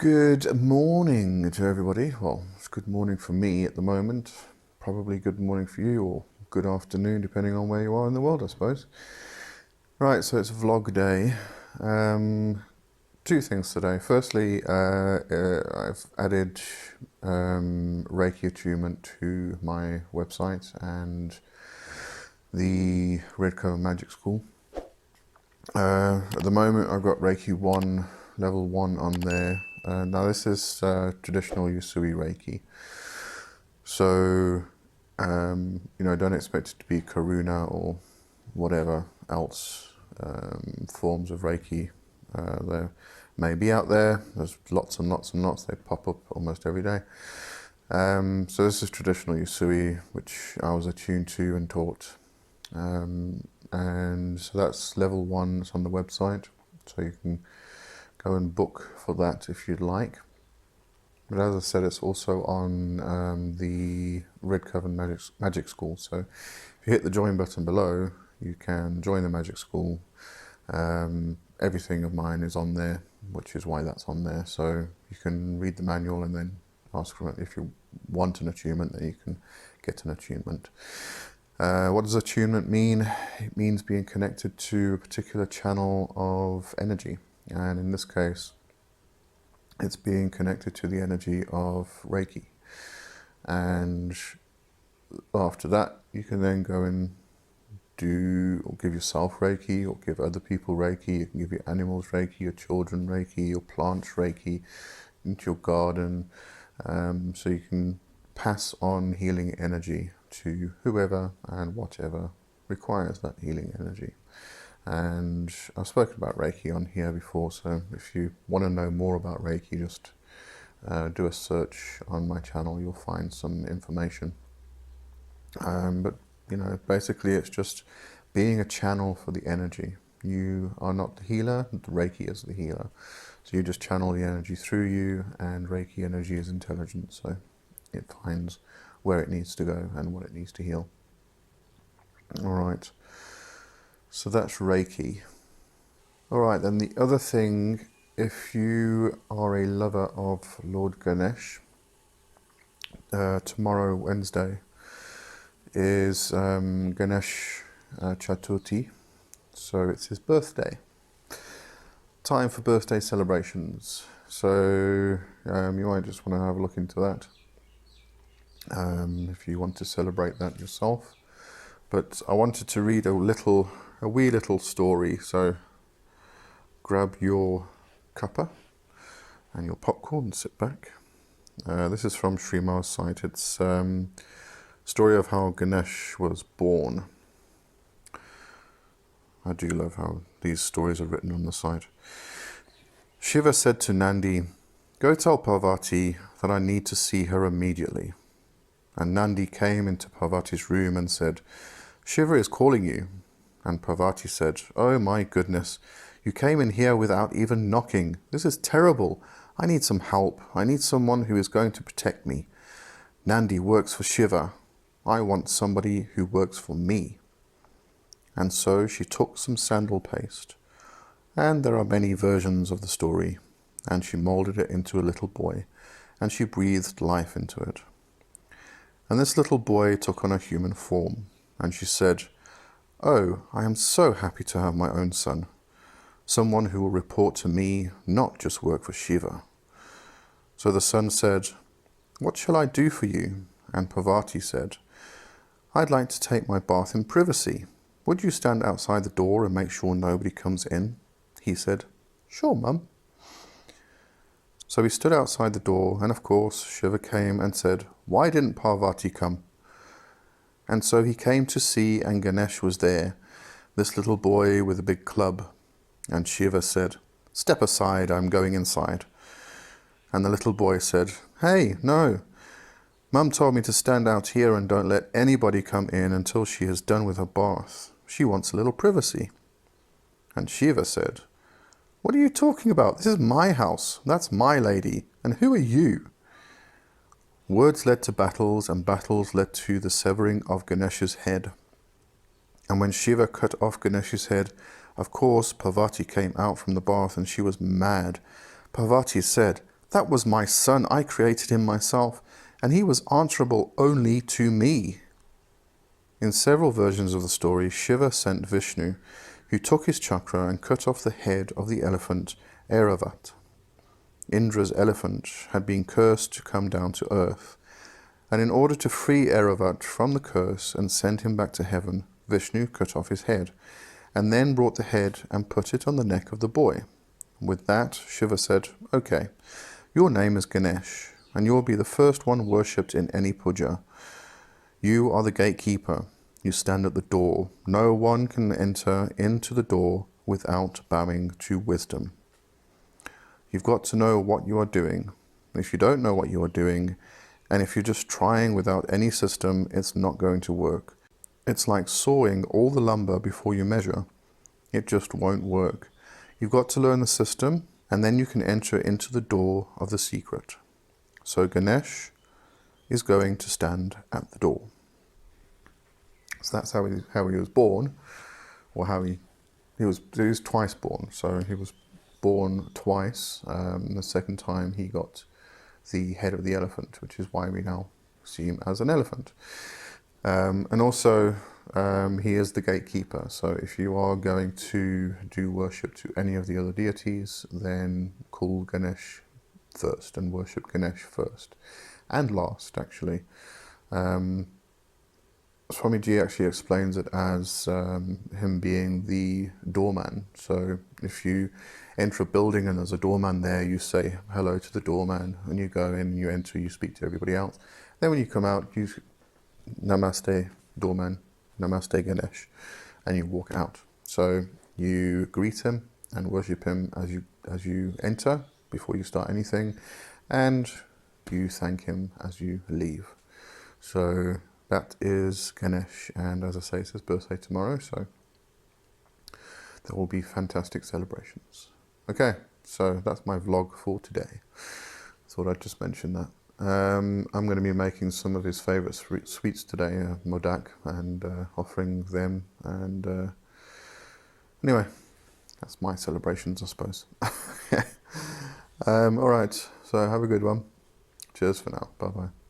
Good morning to everybody. Well, it's good morning for me at the moment. Probably good morning for you, or good afternoon, depending on where you are in the world, I suppose. Right, so it's vlog day. Two things today. Firstly, I've added Reiki Attunement to my website and the Red Cover Magic School. At the moment, I've got Reiki 1, level 1 on there. Now this is traditional Usui Reiki, so don't expect it to be Karuna or whatever else forms of Reiki there may be out there. There's lots and lots and lots. They pop up almost every day. So this is traditional Usui, which I was attuned to and taught, and so that's level 1. It's on the website, so you can go and book for that if you'd like. But as I said, it's also on the Red Cover Magic School. So if you hit the join button below, you can join the Magic School. Everything of mine is on there, which is why that's on there. So you can read the manual and then ask for it. If you want an attunement, then you can get an attunement. What does attunement mean? It means being connected to a particular channel of energy. And in this case, it's being connected to the energy of Reiki. And after that, you can then go and do, or give yourself Reiki, or give other people Reiki. You can give your animals Reiki, your children Reiki, your plants Reiki, into your garden. So you can pass on healing energy to whoever and whatever requires that healing energy. And I've spoken about Reiki on here before, so if you want to know more about Reiki, just do a search on my channel. You'll find some information. But basically it's just being a channel for the energy. You are not the healer, the Reiki is the healer. So you just channel the energy through you, and Reiki energy is intelligent, so it finds where it needs to go and what it needs to heal. All right. So that's Reiki. All right, then the other thing, if you are a lover of Lord Ganesh, tomorrow, Wednesday, is Ganesh Chaturthi, so it's his birthday. Time for birthday celebrations. So you might just want to have a look into that if you want to celebrate that yourself. But I wanted to read a wee little story, so grab your cuppa and your popcorn and sit back. This is from Srimar's site. It's story of how Ganesh was born. I do love how these stories are written on the site. Shiva said to Nandi, "Go tell Parvati that I need to see her immediately." And Nandi came into Parvati's room and said, "Shiva is calling you." And Parvati said, "Oh my goodness, you came in here without even knocking. This is terrible. I need some help. I need someone who is going to protect me. Nandi works for Shiva. I want somebody who works for me." And so she took some sandal paste, and there are many versions of the story, and she molded it into a little boy, and she breathed life into it. And this little boy took on a human form, and she said, "Oh, I am so happy to have my own son, someone who will report to me, not just work for Shiva." So the son said, "What shall I do for you?" And Parvati said, "I'd like to take my bath in privacy. Would you stand outside the door and make sure nobody comes in?" He said, "Sure, Mum." So he stood outside the door, and of course Shiva came and said, "Why didn't Parvati come?" And so he came to see, and Ganesh was there, this little boy with a big club. And Shiva said, "Step aside, I'm going inside." And the little boy said, "Hey, no. Mum told me to stand out here and don't let anybody come in until she has done with her bath. She wants a little privacy." And Shiva said, "What are you talking about? This is my house. That's my lady. And who are you?" Words led to battles, and battles led to the severing of Ganesh's head. And when Shiva cut off Ganesh's head, of course Parvati came out from the bath, and she was mad. Parvati said, That was my son. I created him myself, and he was answerable only to me. In several versions of the story, Shiva sent Vishnu, who took his chakra and cut off the head of the elephant Airavat. Indra's elephant had been cursed to come down to earth, and in order to free Airavat from the curse and send him back to heaven, Vishnu cut off his head, and then brought the head and put it on the neck of the boy. With that, Shiva said, "Okay, your name is Ganesh, and you'll be the first one worshipped in any puja. You are the gatekeeper. You stand at the door. No one can enter into the door without bowing to wisdom. You've got to know what you are doing. If you don't know what you are doing, and if you're just trying without any system, it's not going to work. It's like sawing all the lumber before you measure. It just won't work. You've got to learn the system, and then you can enter into the door of the secret. So Ganesh is going to stand at the door." So that's how he was born, or how he was twice born. So he was born twice. The second time he got the head of the elephant, which is why we now see him as an elephant. And also he is the gatekeeper. So if you are going to do worship to any of the other deities, then call Ganesh first and worship Ganesh first and last, actually. Swamiji actually explains it as him being the doorman. So if you enter a building and there's a doorman there, you say hello to the doorman. When you go in, you enter, you speak to everybody else. Then when you come out, you namaste doorman, namaste Ganesh, and you walk out. So you greet him and worship him as you enter before you start anything, and you thank him as you leave. So that is Ganesh, and as I say, it's his birthday tomorrow, so there will be fantastic celebrations. Okay, so that's my vlog for today. Thought I'd just mention that. I'm going to be making some of his favourite sweets today, modak, and offering them, and anyway, that's my celebrations, I suppose. Alright, so have a good one. Cheers for now, bye bye.